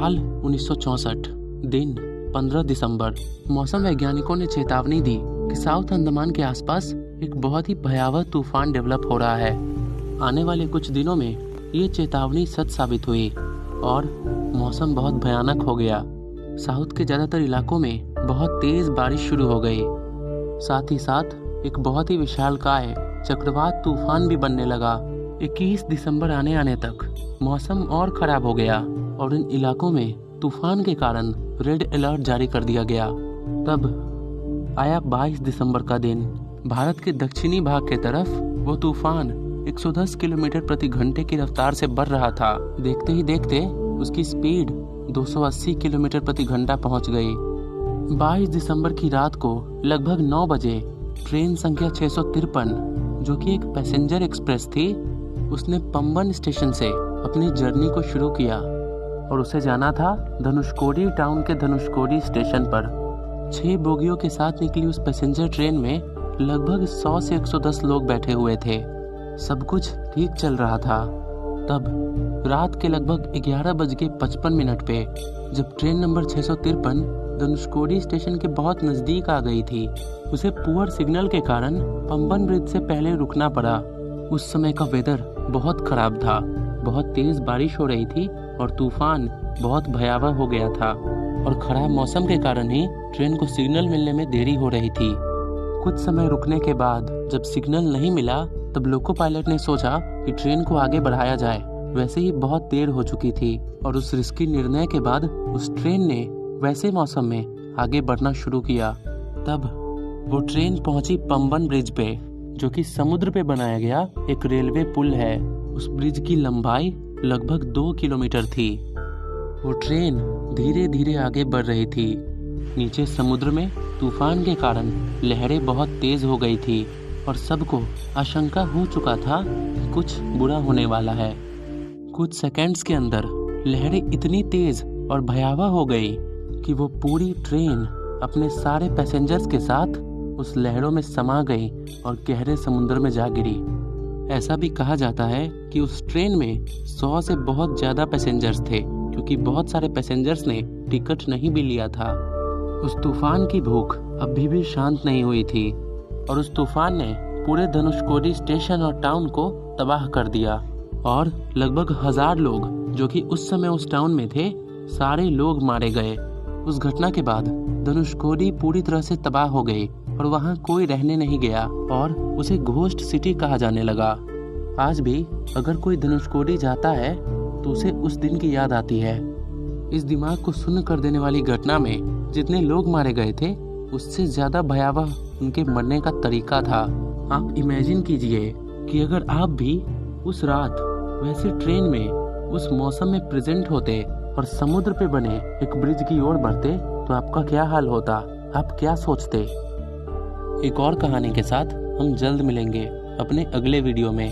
साल 1964, दिन 15 दिसंबर। मौसम वैज्ञानिकों ने चेतावनी दी कि साउथ अंडमान के आसपास एक बहुत ही भयावह तूफान डेवलप हो रहा है। आने वाले कुछ दिनों में ये चेतावनी सच साबित हुई और मौसम बहुत भयानक हो गया। साउथ के ज़्यादातर इलाकों में बहुत तेज़ बारिश शुरू हो गई। साथ ही साथ एक बहुत ही विशालकाय चक्रवात तूफान भी बनने लगा। 21 दिसंबर आने तक मौसम और ख़राब हो गया और इन इलाकों में तूफान के कारण रेड अलर्ट जारी कर दिया गया। तब आया 22 दिसंबर का दिन। भारत के दक्षिणी भाग के तरफ वो तूफान 110 किलोमीटर प्रति घंटे की रफ्तार से बढ़ रहा था। देखते ही देखते उसकी स्पीड 280 किलोमीटर प्रति घंटा पहुंच गई। 22 दिसंबर की रात को लगभग 9 बजे ट्रेन संख्या 653, जो कि एक पैसेंजर एक्सप्रेस थी, उसने पंबन स्टेशन से अपनी जर्नी को शुरू किया और उसे जाना था धनुषकोडी टाउन के धनुषकोडी स्टेशन पर। 6 बोगियों के साथ निकली उस पैसेंजर ट्रेन में लगभग 100 से 110 लोग बैठे हुए थे। सब कुछ ठीक चल रहा था। तब रात के लगभग 11:55 पे जब ट्रेन नंबर 653 धनुषकोडी स्टेशन के बहुत नज़दीक आ गई थी, उसे पुअर सिग्नल के कारण पंबन ब्रिज से पहले रुकना पड़ा। उस समय का वेदर बहुत खराब था, बहुत तेज बारिश हो रही थी और तूफान बहुत भयावह हो गया था और खराब मौसम के कारण ही ट्रेन को सिग्नल मिलने में देरी हो रही थी। कुछ समय रुकने के बाद जब सिग्नल नहीं मिला तब लोको पायलट ने सोचा कि ट्रेन को आगे बढ़ाया जाए। वैसे ही बहुत देर हो चुकी थी और उस रिस्की निर्णय के बाद उस ट्रेन ने वैसे मौसम में आगे बढ़ना शुरू किया। तब वो ट्रेन पहुंची पंबन ब्रिज पे, जो कि समुद्र पे बनाया गया एक रेलवे पुल है। उस ब्रिज की लंबाई लगभग 2 किलोमीटर थी। वो ट्रेन धीरे धीरे आगे बढ़ रही थी। नीचे समुद्र में तूफान के कारण लहरें बहुत तेज हो गई थी और सबको आशंका हो चुका था कि कुछ बुरा होने वाला है। कुछ सेकंड्स के अंदर लहरें इतनी तेज और भयावह हो गई कि वो पूरी ट्रेन अपने सारे पैसेंजर्स के साथ उस लहरों में समा गई और गहरे समुद्र में जा गिरी। ऐसा भी कहा जाता है कि उस ट्रेन में 100 से बहुत ज़्यादा पैसेंजर्स थे, क्योंकि बहुत सारे पैसेंजर्स ने टिकट नहीं भी लिया था। उस तूफान की भूख अभी भी शांत नहीं हुई थी और उस तूफान ने पूरे धनुषकोडी स्टेशन और टाउन को तबाह कर दिया और लगभग 1000 लोग, जो कि उस समय उस टाउन में थे, सारे लोग मारे गए। उस घटना के बाद धनुषकोडी पूरी तरह से तबाह हो गई और वहाँ कोई रहने नहीं गया और उसे घोस्ट सिटी कहा जाने लगा। आज भी अगर कोई धनुषकोडी जाता है तो उसे उस दिन की याद आती है। इस दिमाग को सुन्न कर देने वाली घटना में जितने लोग मारे गए थे, उससे ज़्यादा भयावह उनके मरने का तरीका था। आप इमेजिन कीजिए कि अगर आप भी उस रात वैसे ट्रेन में उस मौसम में प्रेजेंट होते और समुद्र पे बने एक ब्रिज की ओर बढ़ते तो आपका क्या हाल होता, आप क्या सोचते। एक और कहानी के साथ हम जल्द मिलेंगे अपने अगले वीडियो में।